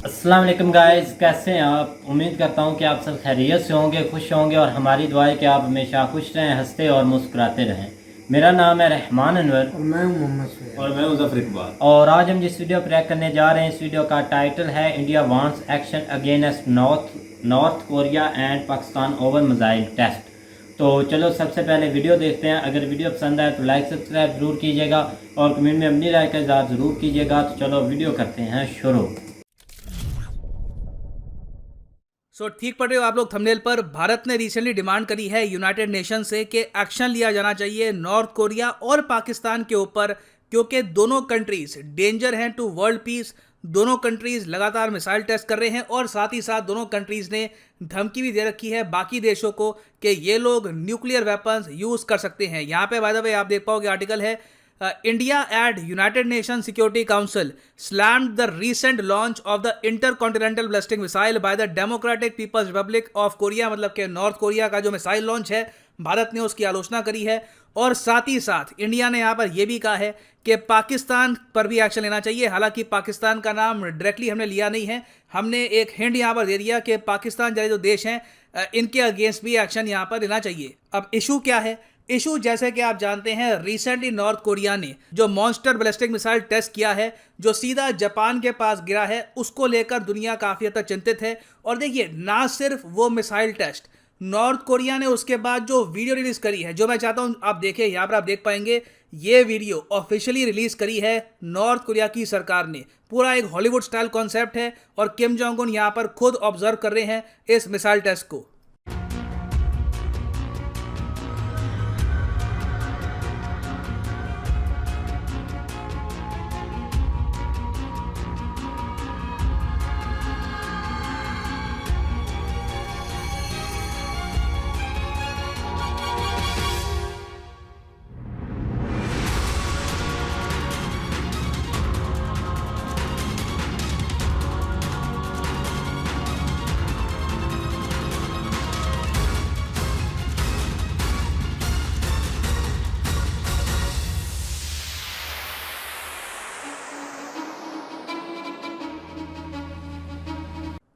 अस्सलाम वालेकुम गाइस, कैसे हैं आप। उम्मीद करता हूं कि आप सब खैरियत से होंगे, खुश होंगे और हमारी दुआ है कि आप हमेशा खुश रहें, हंसते और मुस्कुराते रहें। मेरा नाम है रहमान अनवर और मैं हूं मोहम्मद सुहेल। और मैं हूं ज़फ़र इकबाल। और आज हम जिस वीडियो पर रिएक्ट करने जा रहे हैं, इस वीडियो का टाइटल है India wants action against North Korea and Pakistan over missile test. तो चलो सबसे पहले वीडियो देखते हैं। अगर वीडियो पसंद आए तो लाइक सब्सक्राइब ज़रूर कीजिएगा और कमेंट में अपनी राय का इज़हार ज़रूर कीजिएगा। तो चलो वीडियो करते हैं शुरू। ठीक पढ़ रहे हो आप लोग थंबनेल पर। भारत ने रिसेंटली डिमांड करी है यूनाइटेड नेशन से कि एक्शन लिया जाना चाहिए नॉर्थ कोरिया और पाकिस्तान के ऊपर, क्योंकि दोनों कंट्रीज डेंजर हैं टू वर्ल्ड पीस। दोनों कंट्रीज लगातार मिसाइल टेस्ट कर रहे हैं और साथ ही साथ दोनों कंट्रीज ने धमकी भी दे रखी है बाकी देशों को कि ये लोग न्यूक्लियर वेपन्स यूज कर सकते हैं। यहाँ पे बाय द वे आप देख पाओगे आर्टिकल है, India at United Nations Security Council slammed the recent launch of the intercontinental ballistic missile by the Democratic People's Republic of Korea। मतलब कि नॉर्थ कोरिया का जो मिसाइल लॉन्च है, भारत ने उसकी आलोचना करी है और साथ ही साथ इंडिया ने यहाँ पर यह भी कहा है कि पाकिस्तान पर भी एक्शन लेना चाहिए। हालांकि पाकिस्तान का नाम डायरेक्टली हमने लिया नहीं है, हमने एक हिंट यहाँ पर दे दिया कि पाकिस्तान जैसे जो देश हैं इनके अगेंस्ट भी एक्शन यहाँ पर लेना चाहिए। अब इशू क्या है? इशू जैसे कि आप जानते हैं, रिसेंटली नॉर्थ कोरिया ने जो मॉन्स्टर बैलिस्टिक मिसाइल टेस्ट किया है जो सीधा जापान के पास गिरा है, उसको लेकर दुनिया काफ़ी हद तक चिंतित है। और देखिए, ना सिर्फ वो मिसाइल टेस्ट, नॉर्थ कोरिया ने उसके बाद जो वीडियो रिलीज करी है, जो मैं चाहता हूं आप देखें, यहाँ पर आप देख पाएंगे ये वीडियो ऑफिशियली रिलीज करी है नॉर्थ कोरिया की सरकार ने। पूरा एक हॉलीवुड स्टाइल कॉन्सेप्ट है और किम जोंग उन यहाँ पर खुद ऑब्जर्व कर रहे हैं इस मिसाइल टेस्ट को।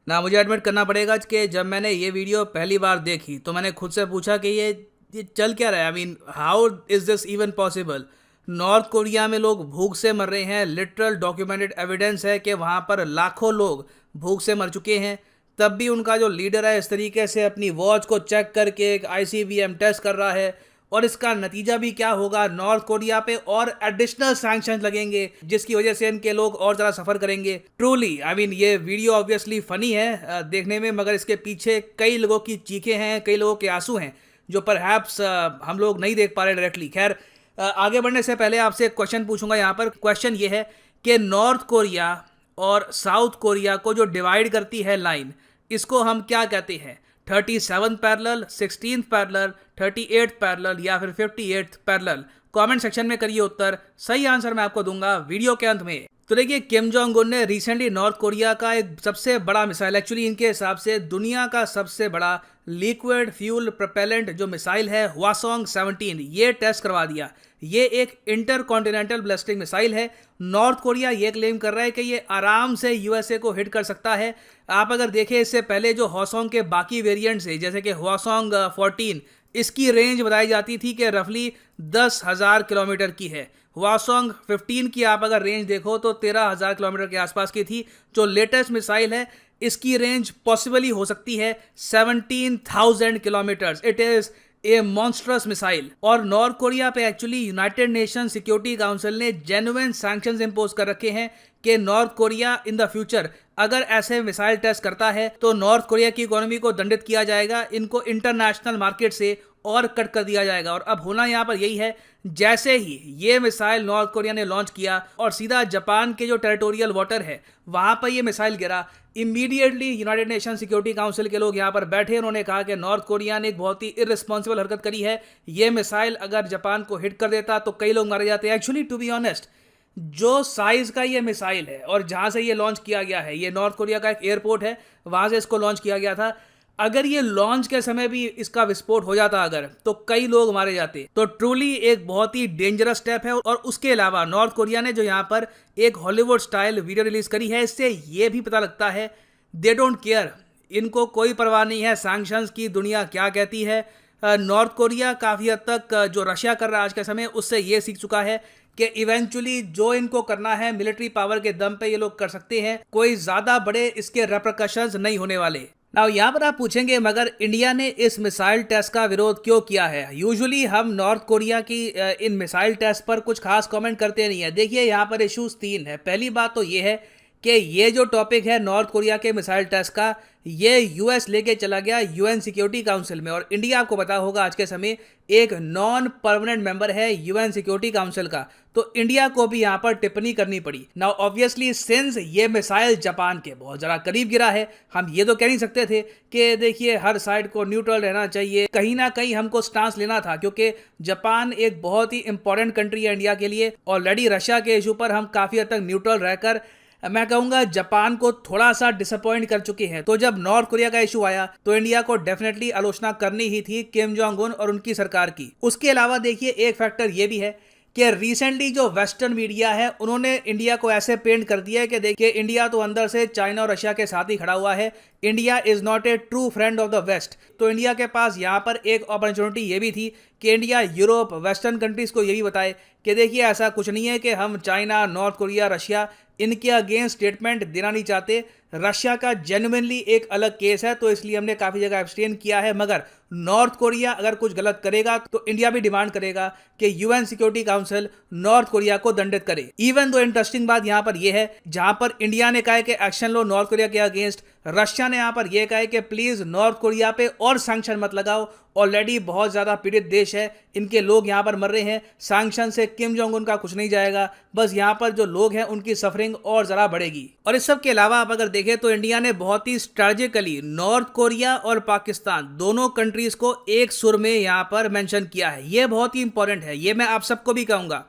ना मुझे एडमिट करना पड़ेगा कि जब मैंने ये वीडियो पहली बार देखी तो मैंने खुद से पूछा कि ये चल क्या रहा है। I mean, how is this even possible? North Korea में लोग भूख से मर रहे हैं। लिटरल डॉक्यूमेंटेड एविडेंस है कि वहाँ पर लाखों लोग भूख से मर चुके हैं। तब भी उनका जो लीडर है इस तरीके से अपनी वॉच को चेक करके एक ICBM टेस्ट कर रहा है। और इसका नतीजा भी क्या होगा? नॉर्थ कोरिया पे और एडिशनल सैंक्शंस लगेंगे, जिसकी वजह से इनके लोग और ज़्यादा सफ़र करेंगे। ट्रूली आई मीन, ये वीडियो ऑब्वियसली फ़नी है देखने में, मगर इसके पीछे कई लोगों की चीखें हैं, कई लोगों के आंसू हैं जो परहैप्स हम लोग नहीं देख पा रहे डायरेक्टली। खैर, आगे बढ़ने से पहले आपसे एक क्वेश्चन पूछूंगा। यहाँ पर क्वेश्चन ये है कि नॉर्थ कोरिया और साउथ कोरिया को जो डिवाइड करती है लाइन, इसको हम क्या कहते हैं? 37 पैरेलल, 16 पैरेलल, 38 पैरेलल या फिर 58 पैरेलल? कमेंट सेक्शन में करिए उत्तर। सही आंसर मैं आपको दूंगा वीडियो के अंत में। तो देखिए, किम जोंग उन ने रिसेंटली नॉर्थ कोरिया का एक सबसे बड़ा मिसाइल, एक्चुअली इनके हिसाब से दुनिया का सबसे बड़ा लिक्विड फ्यूल प्रोपेलेंट जो मिसाइल है हवासोंग 17, ये टेस्ट करवा दिया। ये एक इंटरकॉन्टिनेंटल बैलिस्टिक मिसाइल है। नॉर्थ कोरिया ये क्लेम कर रहा है कि ये आराम से USA को हिट कर सकता है। आप अगर देखें, इससे पहले जो हवासोंग के बाकी वेरिएंट्स है, जैसे कि हवासोंग 14, इसकी रेंज बताई जाती थी कि रफली 10,000 किलोमीटर की है। हवासोंग 15 की आप अगर रेंज देखो तो 13,000 किलोमीटर के आसपास की थी। जो लेटेस्ट मिसाइल है, इसकी रेंज पॉसिबली हो सकती है 17,000 kilometre. It is a monstrous missile. और नॉर्थ कोरिया पे actually United nation security council ने जेन्युइन सैंक्शंस इंपोज कर रखे हैं कि north Korea in the future अगर ऐसे मिसाइल टेस्ट करता है तो नॉर्थ कोरिया की इकोनॉमी को दंडित किया जाएगा, इनको इंटरनेशनल मार्केट से और कट कर दिया जाएगा। और अब होना यहाँ पर यही है, जैसे ही ये मिसाइल नॉर्थ कोरिया ने लॉन्च किया और सीधा जापान के जो टेरिटोरियल वाटर है वहाँ पर ये मिसाइल गिरा, immediately United nation security council के लोग यहाँ पर बैठे, उन्होंने कहा कि नॉर्थ कोरिया ने एक बहुत ही इररिस्पॉन्सिबल हरकत करी है। ये मिसाइल अगर जापान को हिट कर देता तो कई लोग मारे जाते हैं। एक्चुअली टू बी ऑनेस्ट, जो साइज का ये मिसाइल है और जहाँ से ये लॉन्च किया गया है, ये नॉर्थ कोरिया का एक एयरपोर्ट है, वहाँ से इसको लॉन्च किया गया था। अगर ये लॉन्च के समय भी इसका विस्फोट हो जाता अगर, तो कई लोग मारे जाते। तो ट्रूली एक बहुत ही डेंजरस स्टेप है। और उसके अलावा नॉर्थ कोरिया ने जो यहाँ पर एक हॉलीवुड स्टाइल वीडियो रिलीज करी है, इससे ये भी पता लगता है दे डोंट केयर, इनको कोई परवाह नहीं है सैंक्शंस की दुनिया क्या कहती है। नॉर्थ कोरिया काफ़ी हद तक जो रशिया कर रहा है आज के समय, उससे ये सीख चुका है कि इवेंचुअली जो इनको करना है मिलिट्री पावर के दम पे ये लोग कर सकते हैं, कोई ज़्यादा बड़े इसके रेपरकशंस नहीं होने वाले। नाउ यहाँ पर आप पूछेंगे मगर इंडिया ने इस मिसाइल टेस्ट का विरोध क्यों किया है। यूजुअली हम नॉर्थ कोरिया की इन मिसाइल टेस्ट पर कुछ खास कमेंट करते नहीं है। देखिए यहाँ पर इश्यूज 3 है। पहली बात तो ये है कि ये जो टॉपिक है नॉर्थ कोरिया के मिसाइल टेस्ट का, ये यूएस लेके चला गया यूएन सिक्योरिटी काउंसिल में। और इंडिया आपको पता होगा आज के समय एक नॉन परमानेंट मेंबर है यूएन सिक्योरिटी काउंसिल का, तो इंडिया को भी यहाँ पर टिप्पणी करनी पड़ी। नाउ ऑब्वियसली सिंस ये मिसाइल जापान के बहुत ज़रा करीब गिरा है, हम ये तो कह नहीं सकते थे कि देखिए हर साइड को न्यूट्रल रहना चाहिए। कहीं ना कहीं हमको स्टांस लेना था, क्योंकि जापान एक बहुत ही इंपॉर्टेंट कंट्री है इंडिया के लिए। ऑलरेडी रशिया के इशू पर हम काफ़ी हद तक न्यूट्रल रहकर मैं कहूंगा जापान को थोड़ा सा डिसअपॉइंट कर चुके हैं। तो जब नॉर्थ कोरिया का इशू आया तो इंडिया को डेफिनेटली आलोचना करनी ही थी किम जोंग उन और उनकी सरकार की। उसके अलावा देखिए एक फैक्टर ये भी है कि रिसेंटली जो वेस्टर्न मीडिया है उन्होंने इंडिया को ऐसे पेंट कर दिया है कि देखिए इंडिया तो अंदर से चाइना और रशिया के साथ ही खड़ा हुआ है, India is not a true friend of the West. तो इंडिया के पास यहाँ पर एक अपॉर्चुनिटी ये भी थी कि इंडिया यूरोप वेस्टर्न कंट्रीज को ये भी बताए कि देखिए ऐसा कुछ नहीं है कि हम चाइना, नॉर्थ कोरिया, रशिया इनके अगेंस्ट स्टेटमेंट देना नहीं चाहते। रशिया का जेन्युइनली एक अलग केस है, तो इसलिए हमने काफ़ी जगह एब्सटेन किया है। मगर नॉर्थ कोरिया अगर कुछ गलत करेगा तो इंडिया भी डिमांड करेगा कि UN security council north Korea को दंडित करे। इवन दो इंटरेस्टिंग बात यहाँ पर यह है, जहां पर इंडिया ने कहा है कि एक्शन लो नॉर्थ कोरिया के अगेंस्ट, रशिया ने यहाँ पर यह कहा है कि प्लीज नॉर्थ कोरिया पे और सैंक्शन मत लगाओ, ऑलरेडी बहुत ज्यादा पीड़ित देश है, इनके लोग यहाँ पर मर रहे हैं, सैंक्शन से किम जोंग उन का कुछ नहीं जाएगा, बस यहाँ पर जो लोग हैं उनकी सफरिंग और जरा बढ़ेगी। और इस सब के अलावा आप अगर देखें तो इंडिया ने बहुत ही स्ट्रेटेजिकली नॉर्थ कोरिया और पाकिस्तान दोनों कंट्रीज को एक सुर में यहाँ पर मेंशन किया है। ये बहुत ही इंपॉर्टेंट है, ये मैं आप सबको भी कहूँगा,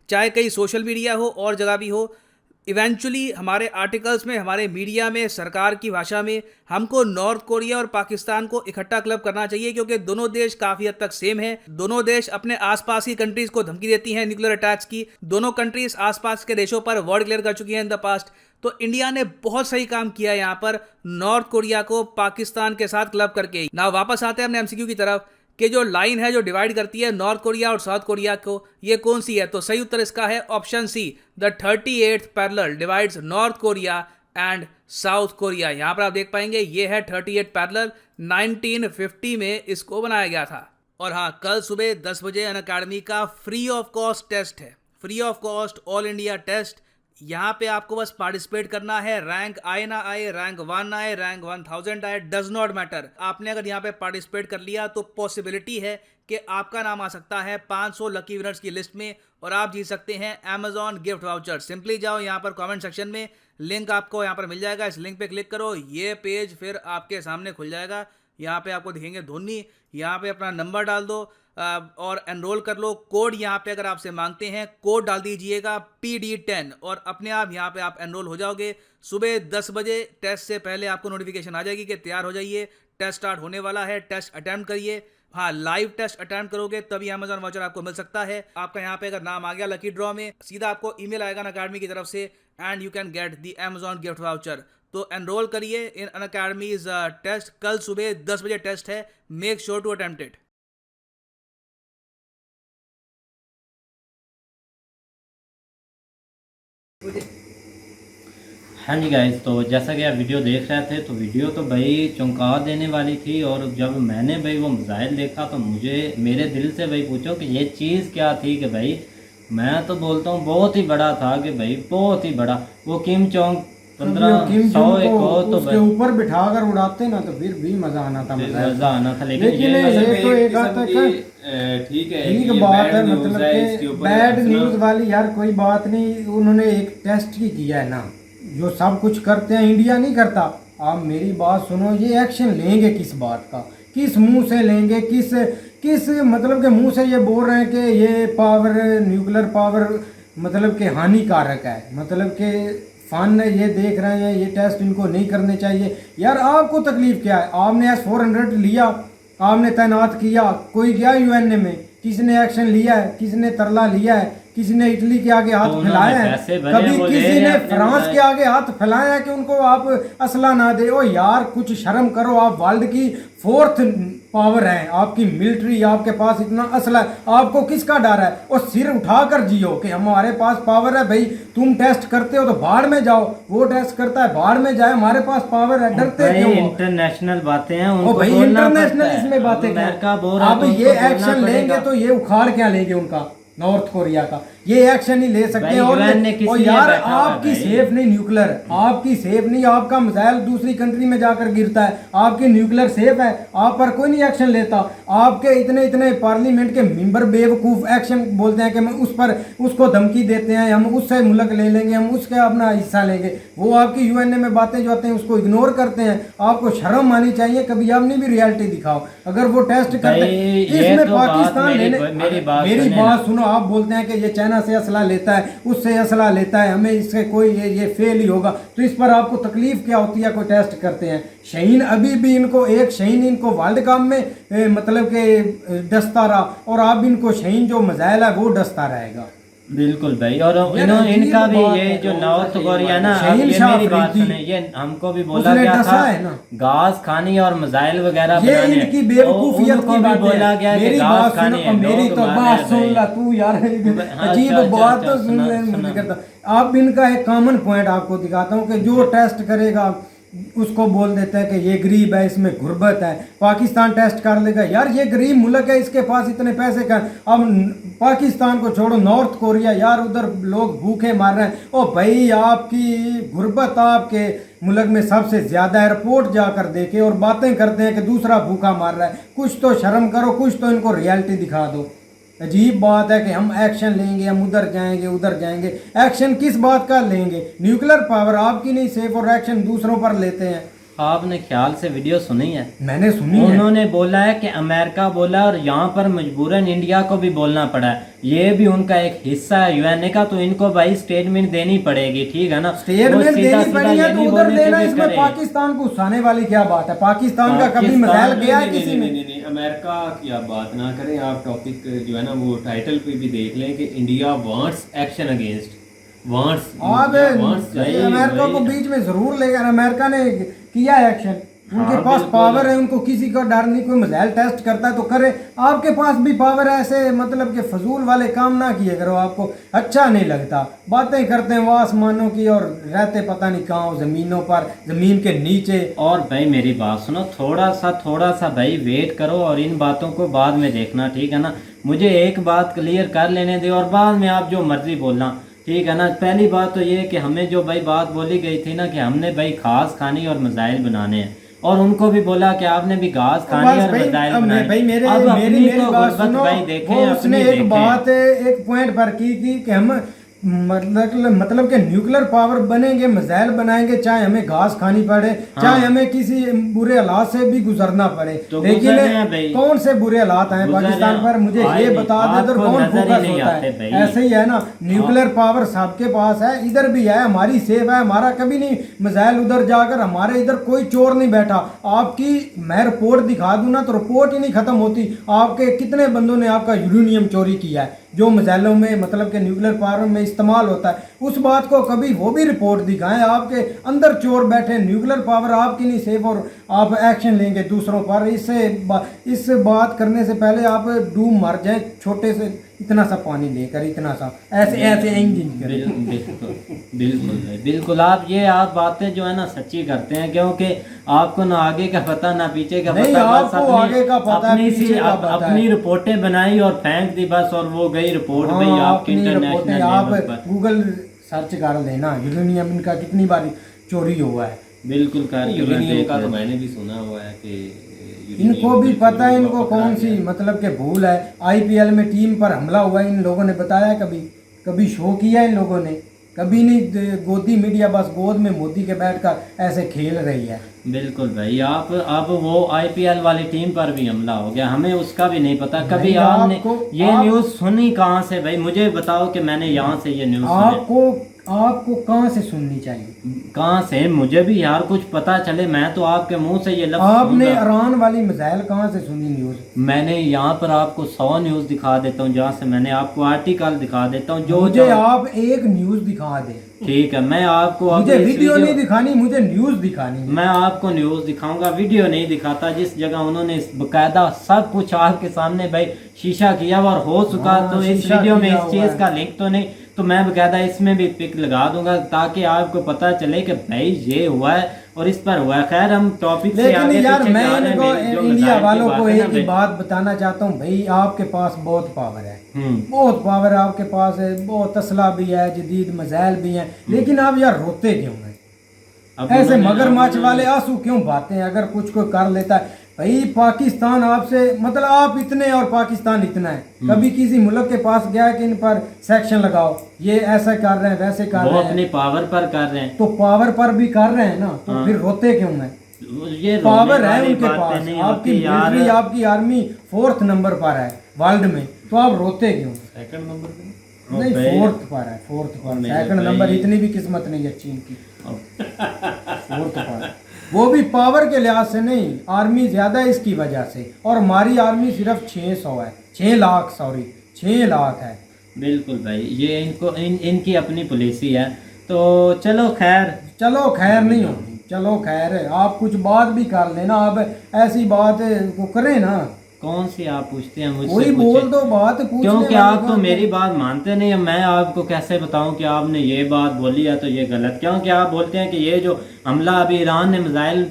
चाहे कहीं सोशल मीडिया हो और जगह भी हो। इवेंचुअली हमारे आर्टिकल्स में, हमारे मीडिया में, सरकार की भाषा में हमको नॉर्थ कोरिया और पाकिस्तान को इकट्ठा क्लब करना चाहिए, क्योंकि दोनों देश काफ़ी हद तक सेम है। दोनों देश अपने आसपास की कंट्रीज को धमकी देती हैं न्यूक्लियर अटैक्स की। दोनों कंट्रीज आसपास के देशों पर वॉर डिक्लेयर कर चुकी हैं इन द पास्ट। तो इंडिया ने बहुत सही काम किया यहाँ पर नॉर्थ कोरिया को पाकिस्तान के साथ क्लब करके। ना वापस आते हैं अपने एमसीक्यू की तरफ कि जो लाइन है जो डिवाइड करती है नॉर्थ कोरिया और साउथ कोरिया को, ये कौन सी है? तो सही उत्तर इसका है option C, the 38th parallel divides North Korea and South Korea. यहाँ पर आप देख पाएंगे ये है 38th पैरेलल, 1950 में इसको बनाया गया था। और हाँ, कल सुबह 10 बजे अनअकैडमी का फ्री ऑफ कॉस्ट टेस्ट है, free of cost all India test. यहाँ पे आपको बस पार्टिसिपेट करना है, रैंक आए ना आए, रैंक 1 आए, रैंक 1000 आए, डज नॉट मैटर। आपने अगर यहाँ पे पार्टिसिपेट कर लिया तो पॉसिबिलिटी है कि आपका नाम आ सकता है 500 लकी विनर्स की लिस्ट में और आप जीत सकते हैं Amazon गिफ्ट वाउचर। सिंपली जाओ यहाँ पर कमेंट सेक्शन में, लिंक आपको यहाँ पर मिल जाएगा, इस लिंक पे क्लिक करो, ये पेज फिर आपके सामने खुल जाएगा। यहाँ पे आपको दिखेंगे धोनी, यहाँ पे अपना नंबर डाल दो और एनरोल कर लो। कोड यहाँ पे अगर आपसे मांगते हैं, कोड डाल दीजिएगा PD10 और अपने आप यहाँ पे आप एनरोल हो जाओगे। सुबह 10 बजे टेस्ट से पहले आपको नोटिफिकेशन आ जाएगी कि तैयार हो जाइए, टेस्ट स्टार्ट होने वाला है, टेस्ट अटेम्प्ट करिए। हाँ, लाइव टेस्ट अटेम्प्ट करोगे तभी Amazon वाउचर आपको मिल सकता है। आपका यहाँ पे अगर नाम आ गया लकी ड्रॉ में, सीधा आपको ईमेल आएगा अनअकैडमी की तरफ से and you can get the Amazon gift voucher. तो एनरोल करिए इन अनअकैडमीज टेस्ट। कल सुबह 10 बजे टेस्ट है, make sure to attempt it. हाँ जी गाइस, तो जैसा कि आप वीडियो देख रहे थे तो वीडियो तो भाई चौंका देने वाली थी। और जब मैंने भाई वो मिसाइल देखा तो मुझे मेरे दिल से भाई पूछो कि ये चीज़ क्या थी, कि भाई मैं तो बोलता हूँ बहुत ही बड़ा था, कि भाई बहुत ही बड़ा। वो किम जोंग 1500 को तो उसके ऊपर बिठाकर उड़ाते ना तो फिर भी मजा आना था, मजा आना था। लेकिन ये तो एक हद तक ठीक है, ठीक बात है, मतलब कि बैड न्यूज वाली यार कोई बात नहीं। उन्होंने एक टेस्ट ही किया है ना, जो सब कुछ करते हैं इंडिया नहीं करता। आप मेरी बात सुनो, ये एक्शन लेंगे किस बात का, किस मुंह से लेंगे, किस मतलब के मुंह से ये बोल रहे हैं कि ये पावर, न्यूक्लियर पावर मतलब के हानिकारक है, मतलब के फन ये देख रहे हैं, ये टेस्ट इनको नहीं करने चाहिए। यार आपको तकलीफ क्या है? आपने S-400 लिया, आपने तैनात किया, कोई गया यूएनए में, किसने एक्शन लिया है? किसने तरला लिया है? किसने इटली के आगे हाथ फैलाया है? कभी किसी ने फ्रांस के आगे हाथ फैलाया है कि उनको आप असला ना दे? ओ यार कुछ शर्म करो, आप वर्ल्ड की 4th पावर है, आपकी मिलिट्री, आपके पास इतना असला है, आपको किसका डर है? और सिर उठाकर जियो कि हमारे पास पावर है। भाई तुम टेस्ट करते हो तो बाहर में जाओ, वो टेस्ट करता है बाहर में जाए, हमारे पास पावर है, डरते क्यों? इंटरनेशनल बातें हैं, ओ भाई इंटरनेशनल इसमें बातें क्या? अब ये एक्शन लेंगे तो ये उखाड़ क्या लेंगे उनका, नॉर्थ कोरिया का? ये एक्शन ही ले सकते हैं। और यार आपकी सेफ नहीं न्यूक्लियर, आपकी सेफ नहीं, आपका मिसाइल दूसरी कंट्री में जाकर गिरता है, आपकी न्यूक्लियर सेफ है, आप पर कोई नहीं एक्शन लेता। आपके इतने इतने पार्लियामेंट के मेंबर बेवकूफ एक्शन बोलते हैं कि हम उस पर उसको धमकी देते हैं, हम उससे मुल्क ले लेंगे, हम उसका अपना हिस्सा लेंगे। वो आपकी यूएनए में बातें जो आते हैं उसको इग्नोर करते हैं। आपको शर्म आनी चाहिए, कभी आपने भी रियलिटी दिखाओ। अगर वो टेस्ट करते हैं इसमें तो पाकिस्तान लेने, मेरी बात सुनो, आप बोलते हैं कि ये चाइना से असला लेता है, उससे असला लेता है, हमें इससे कोई ये फेल ही होगा, तो इस पर आपको तकलीफ क्या होती है? कोई टेस्ट करते हैं शहीन, अभी भी इनको एक शहीन इनको वर्ल्ड कप में मतलब के डसता रहा, और अब इनको शहीन जो मिसाइल है वो डसता रहेगा। बिल्कुल भाई। और इनका भी ये जो नॉर्थ कोरिया ना, ये मेरी बात सुने, ये हमको भी बोला गया था गाज खानी और मिसाइल वगैरह ये इनकी बेवकूफियत की बात बोला गया कि गाज खानी है। मेरी तो बात सुन ला तू यार, अजीब बात तो सुन ले करता। अब इनका एक कॉमन पॉइंट आपको दिखाता हूँ कि जो टेस्ट करेगा उसको बोल देता है कि ये गरीब है, इसमें गुर्बत है। पाकिस्तान टेस्ट कर लेगा, यार ये गरीब मुल्क है, इसके पास इतने पैसे का। अब पाकिस्तान को छोड़ो, नॉर्थ कोरिया, यार उधर लोग भूखे मार रहे हैं। ओ भाई आपकी गुर्बत आपके मुल्क में सबसे ज्यादा है, रिपोर्ट जाकर देखे, और बातें करते हैं कि दूसरा भूखा मार रहा है। कुछ तो शर्म करो, कुछ तो इनको रियलिटी दिखा दो। अजीब बात है कि हम एक्शन लेंगे, हम उधर जाएंगे उधर जाएंगे। एक्शन किस बात का लेंगे? न्यूक्लियर पावर आपकी नहीं सेफ, और एक्शन दूसरों पर लेते हैं। आपने ख्याल से वीडियो सुनी है? मैंने सुनी है। उन्होंने बोला है कि अमेरिका बोला, और यहाँ पर मजबूरन इंडिया को भी बोलना पड़ा है। ये भी उनका एक हिस्सा है यूएनए का, तो इनको भाई स्टेटमेंट देनी पड़ेगी, ठीक है ना? स्टेटमेंट देनी पड़ेगी तो उधर देना, इसमें पाकिस्तान को उकसाने वाली क्या बात है? पाकिस्तान का कभी मिसाइल गया है किसी में? नहीं, अमेरिका की आप बात ना करें, आप टॉपिक जो है ना वो टाइटल पे भी देख लें कि India wants action against wants. आप अमेरिका को बीच में जरूर लेकर, अमेरिका ने किया एक्शन, उनके पास पावर है, उनको किसी का डर नहीं। कोई मिसाइल टेस्ट करता है तो करे, आपके पास भी पावर है। ऐसे मतलब कि फजूल वाले काम ना किए करो, आपको अच्छा नहीं लगता। बातें करते हैं वो आसमानों की, और रहते पता नहीं कहाँ, जमीनों पर, जमीन के नीचे। और भाई मेरी बात सुनो, थोड़ा सा भाई वेट करो, और इन बातों को बाद में देखना, ठीक है ना? मुझे एक बात क्लियर कर लेने दे, और बाद में आप जो मर्जी बोलना, ठीक है ना? पहली बात तो ये कि हमें जो भाई बात बोली गई थी ना कि हमने भाई खास खानी और मिसाइल बनाने हैं, और उनको भी बोला कि आपने भी घास खानी और मिसाइल बनाने। भाई मेरी बात सुनो, उसने एक बात एक पॉइंट पर की थी कि हम मतलब कि न्यूक्लियर पावर बनेंगे, मिसाइल बनाएंगे, चाहे हमें घास खानी पड़े, चाहे हमें किसी बुरे हालात से भी गुजरना पड़े। तो लेकिन कौन से बुरे हालात आए पाकिस्तान पर, मुझे ये बता दे, तो कौन फोकस होता है? ऐसे ही है ना, न्यूक्लियर पावर सबके पास है, इधर भी है, हमारी सेफ है, हमारा कभी नहीं मिसाइल उधर जाकर, हमारे इधर कोई चोर नहीं बैठा। आपकी मैं रिपोर्ट दिखा दूं ना तो रिपोर्ट ही नहीं खत्म होती। आपके कितने बंदों ने आपका यूरेनियम चोरी किया है, जो मिसाइलों में मतलब के न्यूक्लियर पावर में इस्तेमाल होता है, उस बात को कभी वो भी रिपोर्ट दिखाएं। आपके अंदर चोर बैठे, न्यूक्लियर पावर आपकी नहीं सेफ, और आप एक्शन लेंगे दूसरों पर। इस बात करने से पहले आप डूब मर जाए, छोटे से इतना सा पानी लेकर, इतना सा ऐसे इंजन करें। बिल्कुल आप बातें जो है ना सच्ची करते हैं, क्योंकि आपको ना आगे का पता ना पीछे का पता, आपको आगे का पता है, अपनी रिपोर्टें बनाई और फेंक दी बस, और वो गई रिपोर्ट भाई आपकी इंटरनेशनल। आप गूगल सर्च कर लेना, यूरेनियम इनका कितनी बार चोरी हुआ है। बिल्कुल यूरेनियम का तो मैंने भी सुना हुआ है कि इनको भी पता है इनको कौन सी मतलब के भूल है। आईपीएल में टीम पर हमला हुआ, इन लोगों ने बताया? कभी शो किया इन लोगों ने? कभी नहीं। गोदी मीडिया बस गोद में मोदी के बैठकर ऐसे खेल रही है। बिल्कुल भाई। आप अब वो आईपीएल वाली टीम पर भी हमला हो गया, हमें उसका भी नहीं पता। कभी आपने ये न्यूज़ सुनी कहाँ से भाई? मुझे बताओ कि मैंने यहाँ से ये न्यूज़ आपको कहाँ से सुननी चाहिए? कहाँ से? मुझे भी यार कुछ पता चले, मैं तो आपके मुंह से ये लफ्ज़ आपने सुन रहा। ईरान वाली मिसाइल कहाँ से सुनी न्यूज़? मैंने यहाँ पर आपको 100 न्यूज़ दिखा देता हूँ, जहाँ से मैंने आपको आर्टिकल दिखा देता हूँ जो मुझे आप एक न्यूज़ दिखा दे। ठीक है, मैं आपको अब मुझे इस वीडियो नहीं दिखानी, मुझे न्यूज़ दिखानी है। मैं आपको न्यूज़ दिखाऊंगा, वीडियो नहीं दिखाता। जिस जगह उन्होंने बकायदा सब कुछ आपके सामने भाई शीशा किया हुआ और हो चुका, हाँ, तो इस शीशा वीडियो में किया इस हुआ चीज़ है। का लिंक तो नहीं, तो मैं बकायदा इसमें भी पिक लगा दूंगा ताकि आपको पता चले कि भाई ये हुआ है और इस पर हुआ है। खैर हम टॉपिक से लेकिन आगे यार पीछे मैं जा रहे हैं। इनको मेरी जो इंडिया मज़ाहिर की वालों को बात है ना एक ही भाई। बात बताना चाहता हूँ भाई, आपके पास बहुत पावर है, हम्म। बहुत पावर आपके पास है, बहुत असला भी है, जदीद मिसाइल भी हैं, लेकिन आप यार रोते क्यों हैं? अब ऐसे उन्होंने- मगरमच्छ वाले आंसू क्यों बहाते हैं? अगर कुछ कोई कर लेता है भाई, पाकिस्तान आपसे मतलब आप इतने और पाकिस्तान इतना है, कभी किसी मुल्क के पास गया है कि इन पर सेक्शन लगाओ, ये ऐसा कर रहे हैं वैसे कर वो रहे हैं, अपनी पावर पर कर रहे हैं, तो पावर पर भी कर रहे हैं ना, तो हाँ। फिर रोते क्यों हैं? ये रोने पावर है वाली उनके बातें पास, नहीं आपकी होती यार। मिलिट्री आपकी आर्मी 4th नंबर पर है वर्ल्ड में, तो आप रोते क्यों? सेकंड नंबर पे नहीं, भाई- 4th पर है, 4th पर। मेरे सेकंड भाई- नंबर इतनी भी किस्मत नहीं है चीन की, 4th पर है। वो भी पावर के लिहाज से नहीं, आर्मी ज्यादा है इसकी वजह से, और हमारी आर्मी सिर्फ 600 है, 6 लाख, सॉरी 6 लाख है। बिल्कुल भाई, ये इनकी अपनी पॉलिसी है। तो चलो खैर, चलो खैर नहीं होगी, चलो खैर है, आप कुछ बात भी कर लेना, आप ऐसी बात को करें ना, कौन सी आप पूछते हैं मुझसे? कोई बोल दो बात पूछने क्योंकि वाली आप तो बात मेरी है। बात मानते नहीं, अब मैं आपको कैसे बताऊं कि आपने ये बात बोली है तो ये गलत? क्योंकि आप बोलते हैं कि ये जो हमला अभी ईरान ने मिसाइल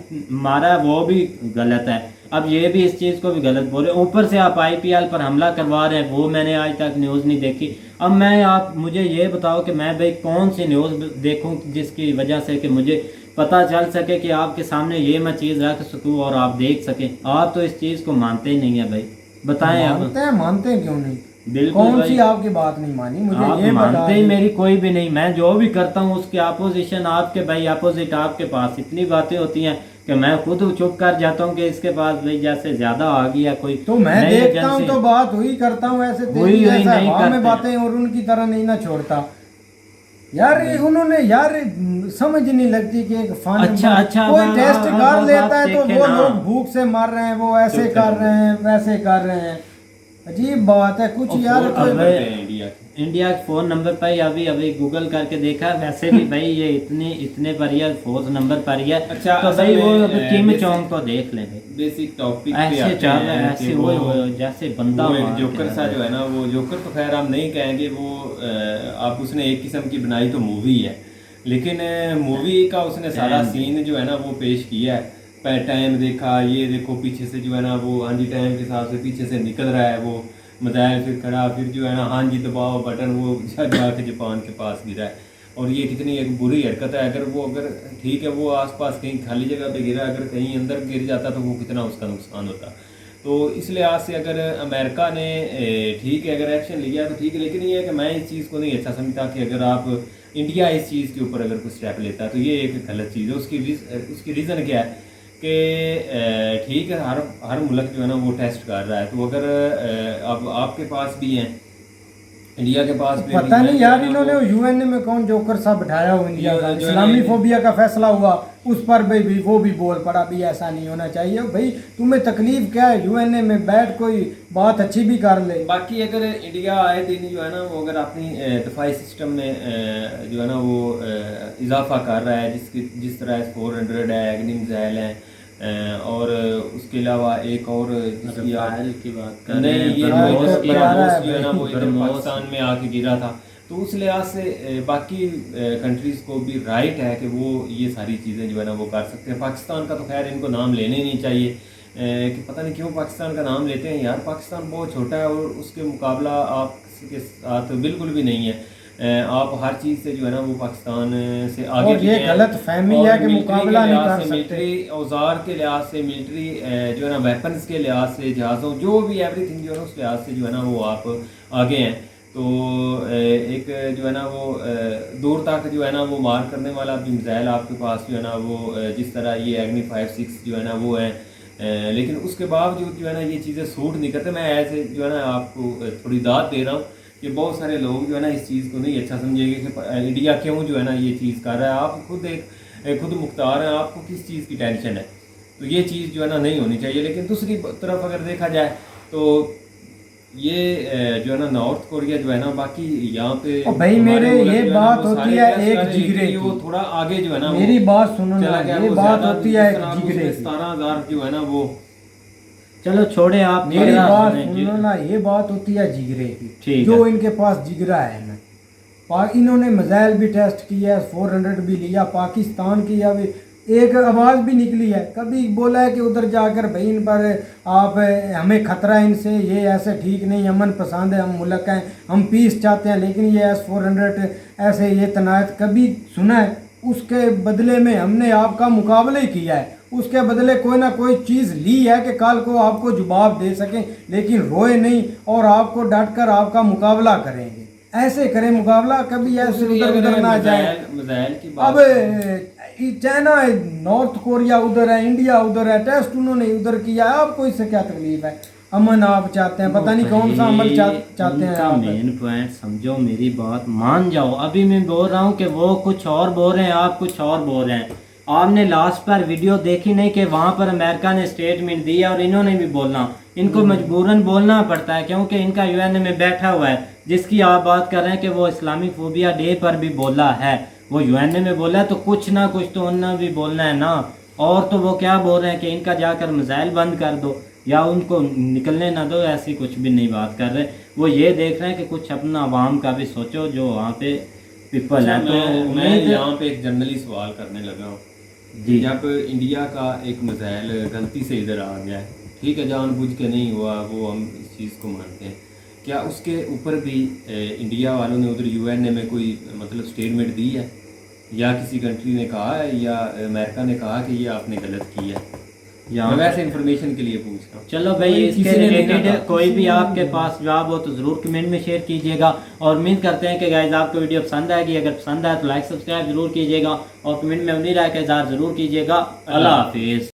मारा है वो भी गलत है, अब ये भी इस चीज़ को भी गलत बोल रहे हैं। ऊपर से आप IPL पर हमला करवा रहे हैं, वो मैंने आज तक न्यूज़ नहीं देखी। अब मैं आप मुझे ये बताओ कि मैं भाई कौन सी न्यूज़ देखूं जिसकी वजह से कि मुझे पता चल सके कि आपके सामने ये मैं चीज़ रख सकूं और आप देख सकें। आप तो इस चीज़ को मानते ही नहीं है भाई, बताएं आप। मानते हैं क्यों नहीं? बिल्कुल कौन भाई। सी आपकी बात नहीं मानी, मुझे आप ये बता मानते ही दें। मेरी कोई भी नहीं, मैं जो भी करता हूँ उसकी अपोजिशन आपके भाई अपोजिट आपके पास इतनी बातें होती हैं कि मैं खुद चुप कर जाता हूँ कि इसके पास भाई जैसे ज्यादा आ गया कोई। तो मैं नई देखता हूँ एजेंसी- तो बात हुई करता हूँ, ऐसे हुई तेरी हुई ऐसा नहीं हवा में करते। बातें और उनकी तरह नहीं ना छोड़ता यार। ये उन्होंने यार समझ ही नहीं लगती कि एक फन अच्छा, कोई अब टेस्ट अब कर बात लेता है तो देखें वो ना। लोग भूख से मर रहे हैं, वो ऐसे चुप कर कर रहे हैं वैसे कर रहे हैं, अजीब बात है कुछ यार। अब इंडिया के इंडिया के 4 नंबर पर ही अभी अभी गूगल करके देखा, वैसे भी भाई ये इतने पर ही है, 4th नंबर पर ही है। अच्छा, तो असल भाई वो में, अब किम बेसिक- जोंग को देख लें भाई, बेसिक टॉपिक पे ऐसे आते चल रहे हैं हैं, कि ऐसे वो जैसे बंदा वो एक मार के जोकर सा रहा जो है ना, वो जोकर तो खैर हम नहीं कहेंगे, वो आप उसने एक किस्म की बनाई तो मूवी है, लेकिन मूवी का उसने सारा सीन जो है ना वो पेश किया है। टाइम देखा, ये देखो पीछे से जो है ना वो हाँ जी टाइम के हिसाब से पीछे से निकल रहा है वो मिसाइल, फिर खड़ा, फिर जो है ना हाँ जी दबाओ बटन, वो जाके जापान के पास गिरा है। और ये कितनी एक बुरी हरकत है, अगर ठीक है वो आसपास कहीं खाली जगह पे गिरा, अगर कहीं अंदर गिर जाता तो वो कितना उसका नुकसान होता। तो इस लिहाज से अगर अमेरिका ने ठीक है अगर एक्शन लिया तो ठीक है, लेकिन ये है कि मैं इस चीज़ को नहीं अच्छा समझता कि अगर आप इंडिया इस चीज़ के ऊपर अगर कुछ स्टेप लेता है तो ये एक गलत चीज़ है। उसकी रीज़न क्या है कि ठीक है हर मुल्क जो है ना वो टेस्ट कर रहा है, तो अगर अब आपके पास भी हैं, इंडिया के पास भी पता अभी नहीं जो यार है ना इन्होंने वो- यूएनए में कौन जोकर सा बिठाया हुआ इंडिया ये का, जो है इस्लामी ना- फोबिया का फैसला हुआ उस पर भी वो भी बोल पड़ा भी ऐसा नहीं होना चाहिए। भाई तुम्हें तकलीफ क्या है, यूएनए में बैठ कोई बात अच्छी भी कर ले। बाकी अगर इंडिया आए दिन जो है ना वो अगर अपनी दफाई सिस्टम में जो है ना वो इजाफा कर रहा है, जिस तरह 400 है, अग्नि मिसाइल हैं, और उसके अलावा एक और जिसकी रफाल की बात कर नहीं, रहे हैं, ये ब्रह्मोस जो की बड़ा बात- है जो है ना वो इधर ब्रह्मोस। पाकिस्तान में आके गिरा था, तो उस लिहाज से बाकी कंट्रीज़ को भी राइट है कि वो ये सारी चीज़ें जो है ना वो कर सकते हैं। पाकिस्तान का तो खैर इनको नाम लेने ही नहीं चाहिए, कि पता नहीं क्यों पाकिस्तान का नाम लेते हैं यार। पाकिस्तान बहुत छोटा है और उसके मुकाबला आपके साथ बिल्कुल भी नहीं है। आप हर चीज़ से जो है ना वो पाकिस्तान से आगे और ये भी हैं। गलत फहमी और है कि मिलिट्री मुकाबला के नहीं लिहाज कर से, सकते। मिलिट्री औजार के लिहाज से, मिलिट्री जो है ना वेपन्स के लिहाज से, जहाज़ों जो भी एवरीथिंग जो है ना उस लिहाज से जो है ना वो आप आगे हैं। तो एक जो है ना वो दूर तक जो है ना वो मार करने वाला भी मिसाइल आपके पास जो है ना वो जिस तरह ये अग्नि 5-6 जो है ना वो है, लेकिन उसके बावजूद जो है ना ये चीज़ें सूट नहीं करते। मैं ऐसे जो है ना आपको थोड़ी दाद दे रहा हूँ कि बहुत सारे लोग जो है ना इस चीज़ को नहीं अच्छा समझेंगे कि इंडिया क्यों जो है ना ये चीज़ कर रहा है। आप खुद मुख्तार हैं, आपको किस चीज़ की टेंशन है। तो ये चीज़ जो है ना नहीं होनी चाहिए। लेकिन दूसरी तरफ अगर देखा जाए तो ये जो है ना नॉर्थ कोरिया जो है ना बाकी यहाँ पे ओ भाई हमारे मेरे मुल्क ये जो है ना बात वो होती सारे है टेस्ट एक कर रहे हैं जिगरे कि वो की। थोड़ा आगे जो है ना मेरी बात सुनो ना, चला गया। ये वो बात ज़्यादा होती है जिस एक तरह जिगरे उसने की। 17,000 जो है ना वो चलो छोड़े आप मेरी मेरा बात सुने जी। सुनो ना, ये बात होती है जिगरे की। ठीक जो है। इनके पास जिगरा है ना, इन्होंने मिसाइल भी टेस्ट किया, 400 भी लिया, पाकिस्तान की अभी एक आवाज़ भी निकली है, कभी बोला है कि उधर जाकर भाई इन पर आप हमें खतरा है इनसे, ये ऐसे ठीक नहीं, अमन पसंद है, हम मुल्क हैं, हम पीस चाहते हैं, लेकिन ये S-400 ऐसे ये तनायत कभी सुना है? उसके बदले में हमने आपका मुकाबला ही किया है, उसके बदले कोई ना कोई चीज़ ली है कि कल को आपको जवाब दे सकें, लेकिन रोए नहीं और आपको डट कर आपका मुकाबला करेंगे। ऐसे करें मुकाबला, कभी ऐसे उधर उधर ना जाए। मिसाइल की अब बात चाइना है, नॉर्थ कोरिया उधर है, इंडिया उधर है, टेस्ट उन्होंने उधर किया है, आपको इससे क्या तकलीफ है? अमन आप चाहते हैं, पता नहीं कौन सा अमल चाहते हैं आप। मेन पॉइंट समझो, मेरी बात मान जाओ। अभी मैं बोल रहा हूँ कि वो कुछ और बोल रहे हैं, आप कुछ और बोल रहे हैं। आपने लास्ट पर वीडियो देखी नहीं कि वहाँ पर अमेरिका ने स्टेटमेंट दिया और इन्होंने भी बोलना, इनको मजबूरन बोलना पड़ता है क्योंकि इनका यूएन में बैठा हुआ है, जिसकी आप बात कर रहे हैं कि वो इस्लामिक फोबिया डे पर भी बोला है, वो यूएन में बोला है, तो कुछ ना कुछ तो उन्होंने भी बोलना है ना। और तो वो क्या बोल रहे हैं कि इनका जाकर मिसाइल बंद कर दो या उनको निकलने ना दो, ऐसी कुछ भी नहीं बात कर रहे। वो ये देख रहे हैं कि कुछ अपना आवाम का भी सोचो जो वहाँ पे पीपल है। तो मैं यहाँ पे एक जनरली सवाल करने लगा हूँ जी। जब इंडिया का एक मिसाइल गलती से इधर आ गया है, ठीक है, जानबूझ के नहीं हुआ, वो हम इस चीज़ को मानते हैं, क्या उसके ऊपर भी इंडिया वालों ने उधर यूएन में कोई मतलब स्टेटमेंट दी है, या किसी कंट्री ने कहा है, या अमेरिका ने कहा कि ये आपने गलत किया है? मैं वैसे इंफॉर्मेशन के लिए पूछ रहा हूँ। चलो भाई, इसके रिलेटेड कोई भी आपके पास जवाब हो तो ज़रूर कमेंट में शेयर कीजिएगा। और उम्मीद करते हैं कि गाइस आपको वीडियो पसंद आएगी। अगर पसंद आए तो लाइक सब्सक्राइब जरूर कीजिएगा और कमेंट में अपनी राय का इज़हार ज़रूर कीजिएगा। अल्लाह हाफिज़।